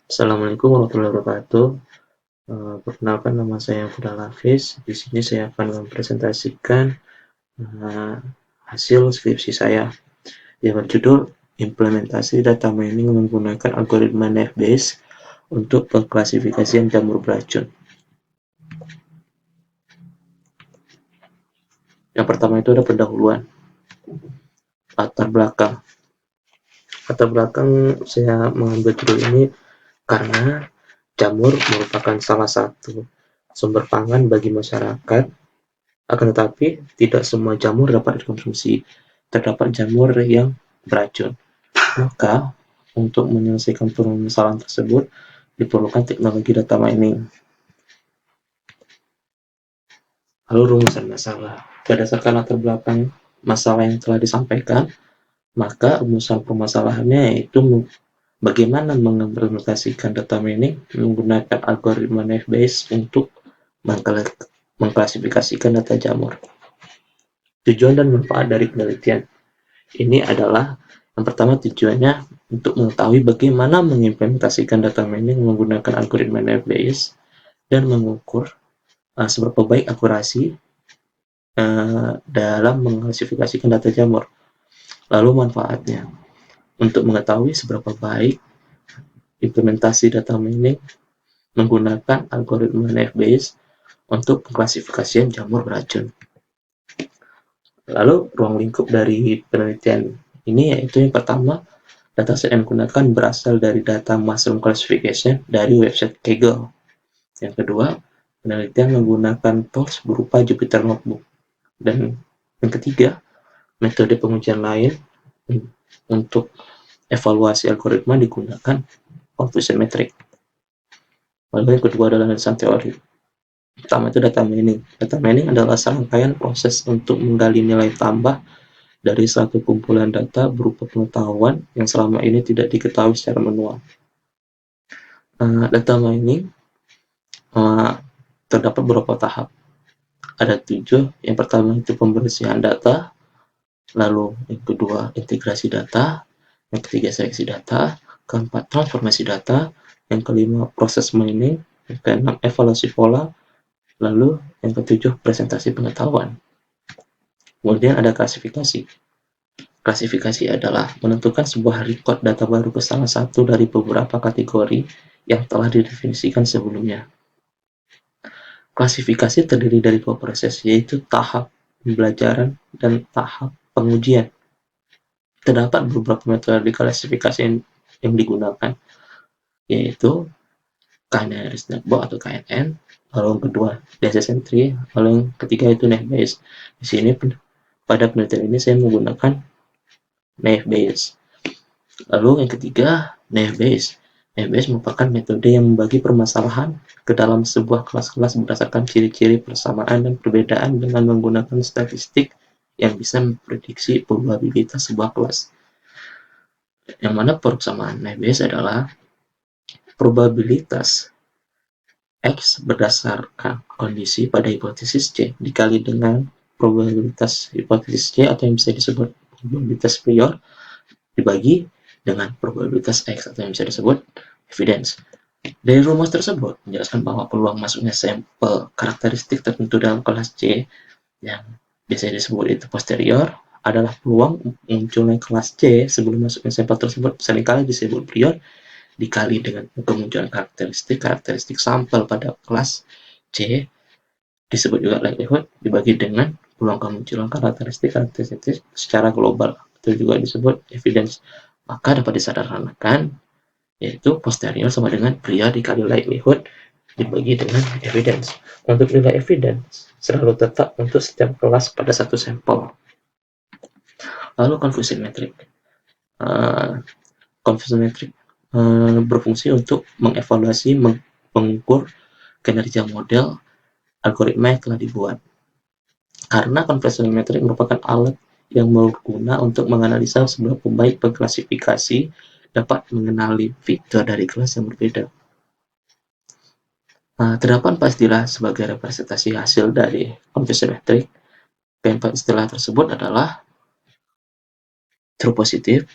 Assalamualaikum warahmatullahi wabarakatuh. Perkenalkan, nama saya Fudal Hafiz. Di sini saya akan mempresentasikan eh, hasil skripsi saya yang berjudul Implementasi Data Mining menggunakan Algoritma Naive-Bayes untuk pengklasifikasian jamur beracun. Yang pertama itu ada pendahuluan, latar belakang. Latar belakang saya mengambil judul ini karena jamur merupakan salah satu sumber pangan bagi masyarakat. Akan tetapi, tidak semua jamur dapat dikonsumsi. Terdapat jamur yang beracun. Maka, untuk menyelesaikan permasalahan tersebut, diperlukan teknologi data mining. Lalu rumusan masalah. Berdasarkan latar belakang masalah yang telah disampaikan, maka rumusan permasalahannya yaitu bagaimana mengimplementasikan data mining menggunakan algoritma Naive-Bayes untuk mengklasifikasikan data jamur. Tujuan dan manfaat dari penelitian. Ini adalah yang pertama, tujuannya untuk mengetahui bagaimana mengimplementasikan data mining menggunakan algoritma Naive-Bayes dan mengukur seberapa baik akurasi dalam mengklasifikasikan data jamur. Lalu manfaatnya untuk mengetahui seberapa baik implementasi data mining menggunakan algoritma Naive-Bayes untuk pengklasifikasian jamur beracun. Lalu ruang lingkup dari penelitian ini yaitu yang pertama, dataset yang digunakan berasal dari data mushroom classification dari website Kaggle. Yang kedua, penelitian menggunakan tools berupa Jupyter Notebook. Dan yang ketiga, metode pengujian lain untuk evaluasi algoritma digunakan confusion metric. Lalu yang kedua adalah landasan teori. Pertama itu data mining. Data mining adalah serangkaian proses untuk menggali nilai tambah dari suatu kumpulan data berupa pengetahuan yang selama ini tidak diketahui secara manual. Data mining terdapat beberapa tahap. Ada 7. Yang pertama itu pembersihan data, lalu yang kedua integrasi data, yang ketiga seleksi data, keempat transformasi data, yang kelima proses mining, yang keenam evaluasi pola, lalu yang ketujuh presentasi pengetahuan. Kemudian ada klasifikasi. Klasifikasi adalah menentukan sebuah record data baru ke salah satu dari beberapa kategori yang telah didefinisikan sebelumnya. Klasifikasi terdiri dari 2 proses, yaitu tahap pembelajaran dan tahap pengujian. Terdapat beberapa metode klasifikasi yang digunakan, yaitu Canary Snapbot atau KNN, lalu yang kedua Decision Tree, lalu yang ketiga itu Naive-Bayes. Di sini pada penelitian ini saya menggunakan Naive-Bayes. Lalu yang ketiga Naive-Bayes. Naive-Bayes merupakan metode yang membagi permasalahan ke dalam sebuah kelas-kelas berdasarkan ciri-ciri persamaan dan perbedaan dengan menggunakan statistik yang bisa memprediksi probabilitas sebuah kelas. Yang mana persamaan Naive-Bayes adalah probabilitas X berdasarkan kondisi pada hipotesis C dikali dengan probabilitas hipotesis C atau yang bisa disebut probabilitas prior dibagi dengan probabilitas X atau yang bisa disebut evidence. Dari rumus tersebut menjelaskan bahwa peluang masuknya sampel karakteristik tertentu dalam kelas C yang biasanya disebut itu posterior adalah peluang munculnya kelas C sebelum masuknya sampel tersebut seringkali disebut prior dikali dengan kemunculan karakteristik sampel pada kelas C disebut juga likelihood dibagi dengan peluang kemunculan karakteristik secara global itu juga disebut evidence. Maka dapat disederhanakan yaitu posterior sama dengan prior dikali likelihood dibagi dengan evidence. Untuk nilai evidence selalu tetap untuk setiap kelas pada satu sampel. Lalu confusion metric. Confusion metric berfungsi untuk mengevaluasi, mengukur kinerja model algoritma yang telah dibuat. Karena confusion metric merupakan alat yang berguna untuk menganalisa seberapa baik pengklasifikasi dapat mengenali fitur dari kelas yang berbeda. Terdapat 4 istilah sebagai representasi hasil dari confusion metric. Keempat istilah tersebut adalah true positive,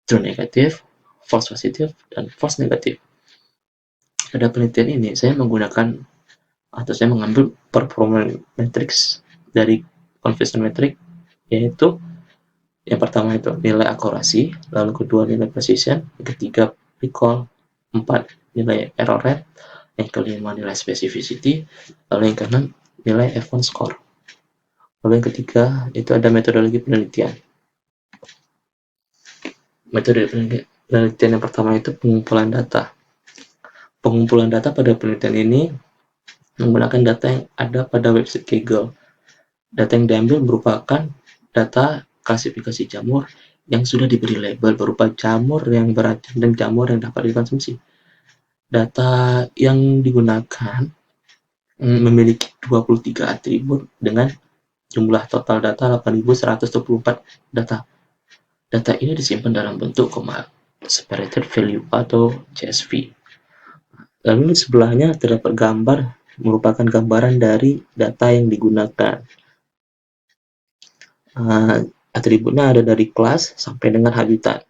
true negative, false positive, dan false negative. Pada penelitian ini saya menggunakan atau saya mengambil performance matrix dari conversion metric, yaitu yang pertama itu nilai akurasi, lalu kedua nilai precision, yang ketiga recall, empat nilai error rate, yang kelima nilai specificity, lalu yang keenam nilai F1 score. Lalu yang ketiga itu ada metodologi penelitian. Metode penelitian yang pertama itu pengumpulan data. Pengumpulan data pada penelitian ini menggunakan data yang ada pada website Kaggle. Data yang diambil merupakan data klasifikasi jamur yang sudah diberi label berupa jamur yang beracun dan jamur yang dapat dikonsumsi. Data yang digunakan memiliki 23 atribut dengan jumlah total data 8.124 data. Data ini disimpan dalam bentuk separated value atau CSV. Lalu di sebelahnya terdapat gambar merupakan gambaran dari data yang digunakan. Atributnya ada dari kelas sampai dengan habitat.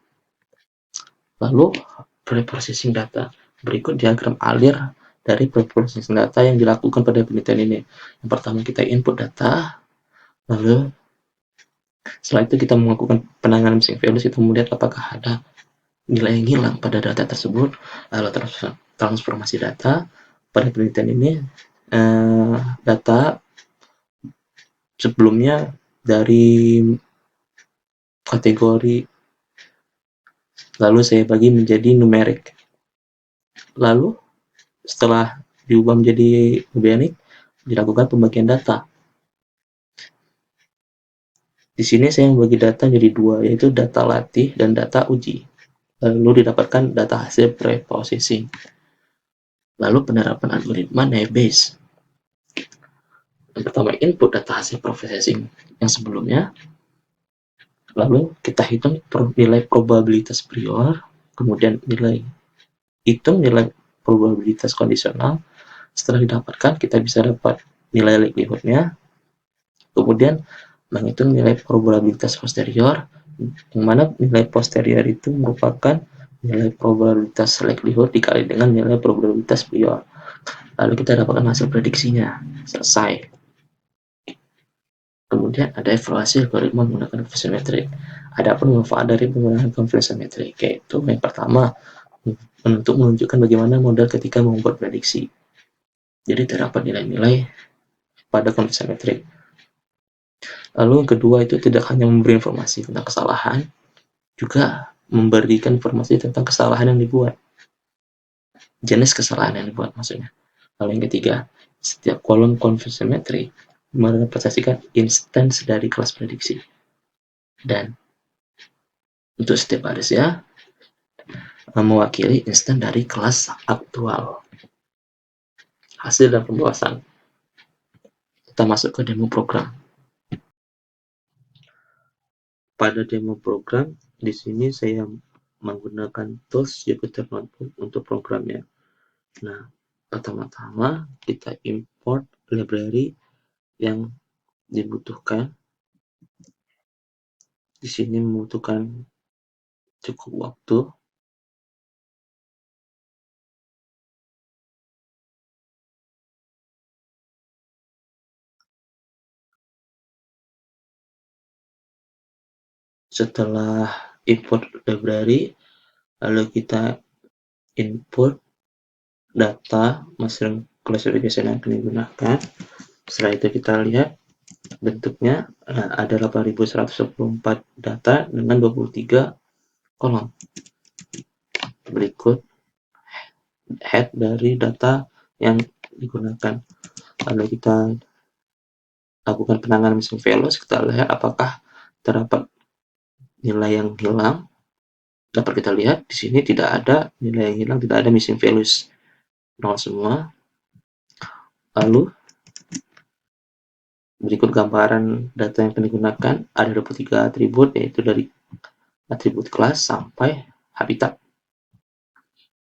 Lalu preprocessing data. Berikut diagram alir dari preprocessing data yang dilakukan pada penelitian ini. Yang pertama kita input data, lalu setelah itu kita melakukan penanganan missing values, kita melihat apakah ada nilai yang hilang pada data tersebut. Lalu transformasi data. Pada penelitian ini data sebelumnya dari kategori lalu saya bagi menjadi numerik. Lalu setelah diubah menjadi numerik, dilakukan pembagian data. Di sini saya membagi data menjadi dua, yaitu data latih dan data uji. Lalu didapatkan data hasil pre-processing. Lalu penerapan algoritma naive Bayes. Yang pertama input data hasil processing yang sebelumnya, lalu kita hitung nilai probabilitas prior, kemudian hitung nilai probabilitas kondisional. Setelah didapatkan, kita bisa dapat nilai likelihood-nya, kemudian menghitung nilai probabilitas posterior, yang mana nilai posterior itu merupakan nilai probabilitas likelihood dikali dengan nilai probabilitas prior. Lalu kita dapatkan hasil prediksinya. Selesai. Kemudian ada evaluasi algoritma menggunakan conversion metric. Adapun manfaat dari penggunaan conversion metric, yaitu yang pertama untuk menunjukkan bagaimana model ketika membuat prediksi. Jadi terdapat nilai-nilai pada conversion metric. Lalu yang kedua itu tidak hanya memberi informasi tentang kesalahan, juga memberikan informasi tentang kesalahan yang dibuat. Jenis kesalahan yang dibuat maksudnya. Lalu yang ketiga, setiap kolom conversion metric merepresentasikan instance dari kelas prediksi. Dan untuk setiap barisnya mewakili instance dari kelas aktual. Hasil dan pembahasan. Kita masuk ke demo program. Pada demo program, di sini saya menggunakan tools Jupyter Notebook untuk programnya. Nah, pertama-tama kita import library yang dibutuhkan. Di sini membutuhkan cukup waktu. Setelah import library, lalu kita input data mushroom classification yang akan digunakan. Setelah itu kita lihat bentuknya ada 8.124 data dengan 23 kolom. Berikut head dari data yang digunakan. Lalu kita lakukan penanganan missing values, kita lihat apakah terdapat nilai yang hilang. Dapat kita lihat di sini tidak ada nilai yang hilang, tidak ada missing values, 0 semua. Lalu berikut gambaran data yang akan digunakan. Ada 23 atribut, yaitu dari atribut kelas sampai habitat.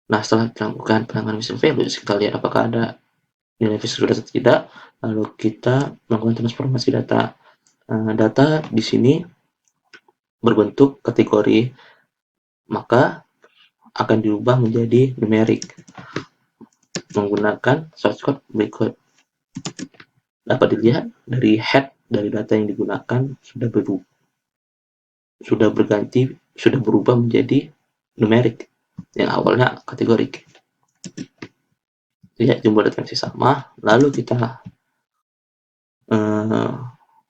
Nah, setelah dilakukan penanganan missing values, kita lihat apakah ada nilai sudah atau tidak. Lalu kita melakukan transformasi data. Data di sini berbentuk kategori, maka akan diubah menjadi numerik. menggunakan shortcut berikut. Dapat dilihat dari head dari data yang digunakan sudah berubah menjadi numerik yang awalnya kategorik. Lihat jumlah data masih sama, lalu kita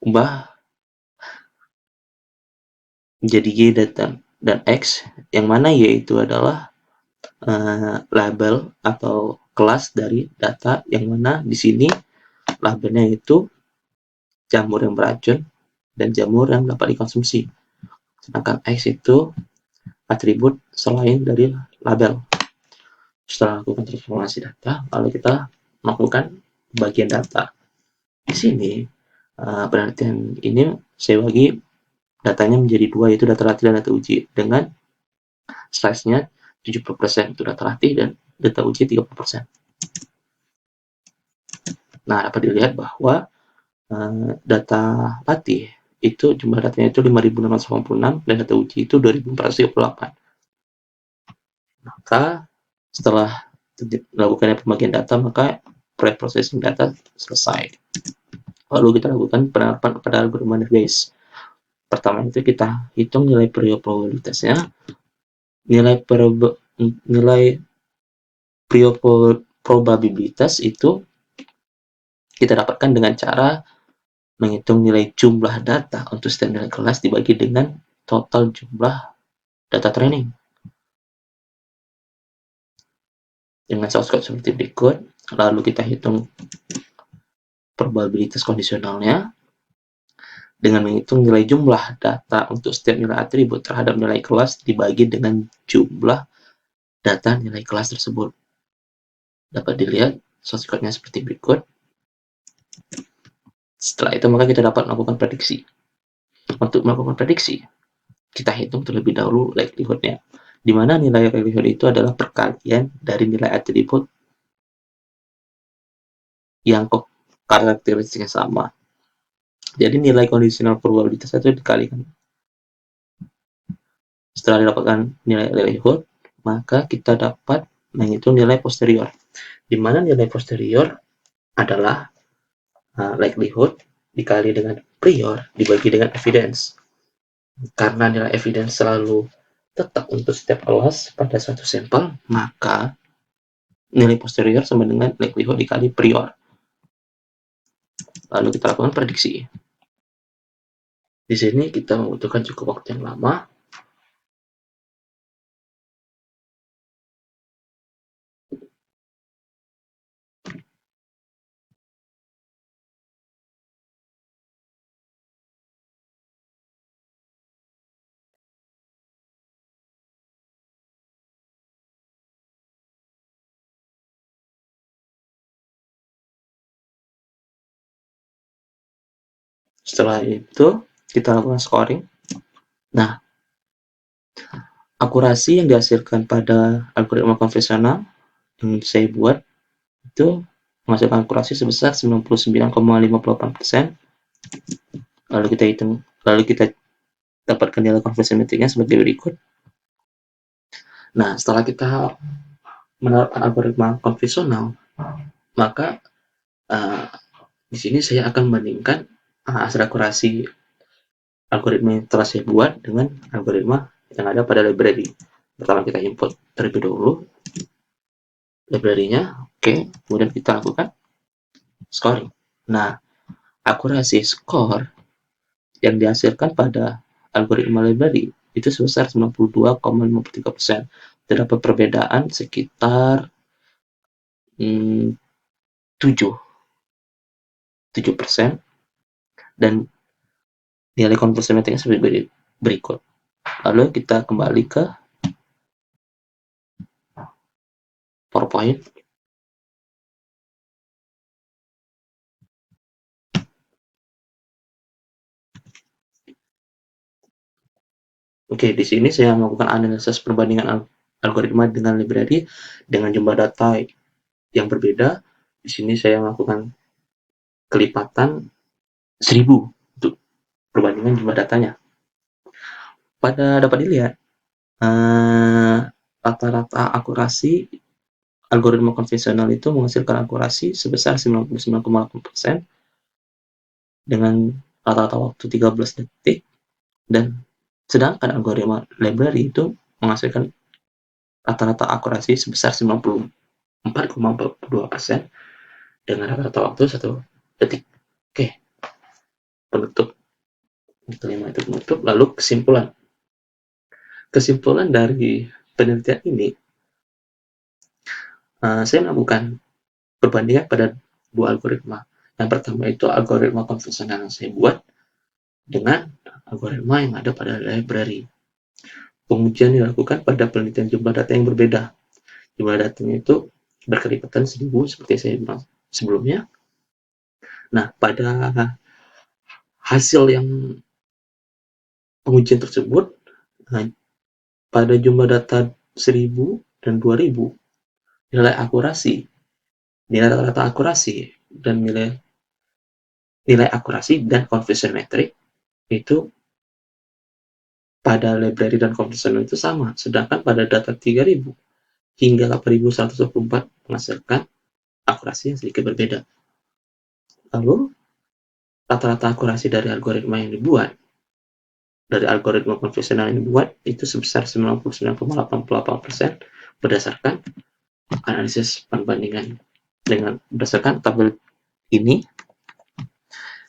ubah menjadi Y dan X, yang mana Y itu adalah label atau kelas dari data, yang mana di sini labelnya itu jamur yang beracun dan jamur yang dapat dikonsumsi. Sedangkan X itu atribut selain dari label. Setelah lakukan transformasi data, lalu kita melakukan bagian data. Di sini penelitian ini saya bagi datanya menjadi dua, yaitu data latih dan data uji, dengan size-nya 70% itu data latih dan data uji 30%. Nah, dapat dilihat bahwa data latih itu jumlah datanya itu 5.686 dan data uji itu 2.438. Maka setelah dilakukannya pembagian data, maka pre-processing data selesai. Lalu kita lakukan penerapan pada algoritma base. Pertama itu kita hitung nilai probabilitasnya. Nilai probabilitas itu kita dapatkan dengan cara menghitung nilai jumlah data untuk setiap nilai kelas dibagi dengan total jumlah data training. Dengan shortcut seperti berikut, lalu kita hitung probabilitas kondisionalnya dengan menghitung nilai jumlah data untuk setiap nilai atribut terhadap nilai kelas dibagi dengan jumlah data nilai kelas tersebut. Dapat dilihat shortcutnya seperti berikut. Setelah itu maka kita dapat melakukan prediksi. Untuk melakukan prediksi, kita hitung terlebih dahulu likelihood-nya, di mana nilai likelihood itu adalah perkalian dari nilai atribut yang karakteristiknya sama. Jadi nilai kondisional probabilitas itu dikalikan. Setelah didapatkan nilai likelihood, maka kita dapat menghitung nilai posterior, di mana nilai posterior adalah likelihood dikali dengan prior dibagi dengan evidence. Karena nilai evidence selalu tetap untuk setiap kelas pada suatu sampel, maka nilai posterior sama dengan likelihood dikali prior. Lalu kita lakukan prediksi. Di sini kita membutuhkan cukup waktu yang lama. Setelah itu kita lakukan scoring. Nah, akurasi yang dihasilkan pada algoritma konvensional yang saya buat itu menghasilkan akurasi sebesar 99,58%. Lalu kita dapatkan nilai konversi metriknya sebagai berikut. Nah, setelah kita menerapkan algoritma konvensional, maka di sini saya akan membandingkan hasil akurasi algoritma yang telah saya buat dengan algoritma yang ada pada library. Pertama kita import terlebih dahulu library-nya, oke, kemudian kita lakukan scoring. Nah, akurasi skor yang dihasilkan pada algoritma library itu sebesar 92,53%. Terdapat perbedaan sekitar 7% dan nilai konversi metriknya seperti berikut. Lalu kita kembali ke PowerPoint. Oke, di sini saya melakukan analisis perbandingan algoritma dengan library dengan jumlah data yang berbeda. Di sini saya melakukan kelipatan 1000 untuk perbandingan jumlah datanya. Dapat dilihat rata-rata akurasi algoritma konvensional itu menghasilkan akurasi sebesar 99,8% dengan rata-rata waktu 13 detik, dan sedangkan algoritma library itu menghasilkan rata-rata akurasi sebesar 94,42% dengan rata-rata waktu 1 detik. Oke, penutup. Kelima itu penutup. Lalu kesimpulan. Kesimpulan dari penelitian ini, saya melakukan perbandingan pada dua algoritma. Yang pertama itu algoritma konvensional yang saya buat dengan algoritma yang ada pada library. Pengujian dilakukan pada penelitian jumlah data yang berbeda. Jumlah datanya itu berkelipatan 1000 seperti saya bilang sebelumnya. Nah, pada hasil yang pengujian tersebut, nah, pada jumlah data 1000 dan 2000, nilai akurasi, nilai rata-rata akurasi, dan nilai akurasi dan conversion metric itu pada library dan konvensional itu sama, sedangkan pada data 3000 hingga 8124 menghasilkan akurasi yang sedikit berbeda. Lalu, rata-rata akurasi dari algoritma yang dibuat, dari algoritma konvensional yang dibuat, itu sebesar 99,88% berdasarkan analisis perbandingan dengan berdasarkan tabel ini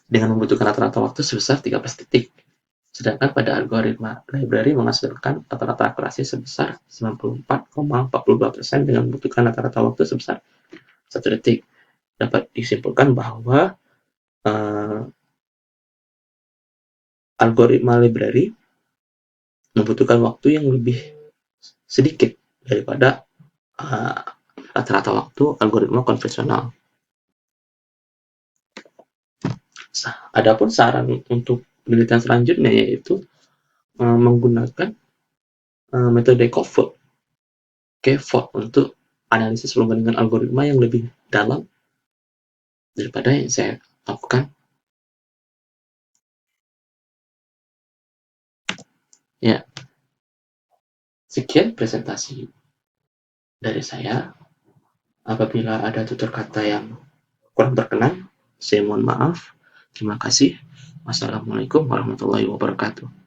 dengan membutuhkan rata-rata waktu sebesar 13 detik. Sedangkan pada algoritma library menghasilkan rata-rata akurasi sebesar 94,42% dengan membutuhkan rata-rata waktu sebesar 1 detik. Dapat disimpulkan bahwa algoritma library membutuhkan waktu yang lebih sedikit daripada rata-rata waktu algoritma konvensional. Adapun saran untuk penelitian selanjutnya yaitu menggunakan metode KVOT untuk analisis perbandingan algoritma yang lebih dalam daripada yang saya lakukan. Ya, sekian presentasi dari saya. Apabila ada tutur kata yang kurang berkenan, saya mohon maaf. Terima kasih. Wassalamualaikum warahmatullahi wabarakatuh.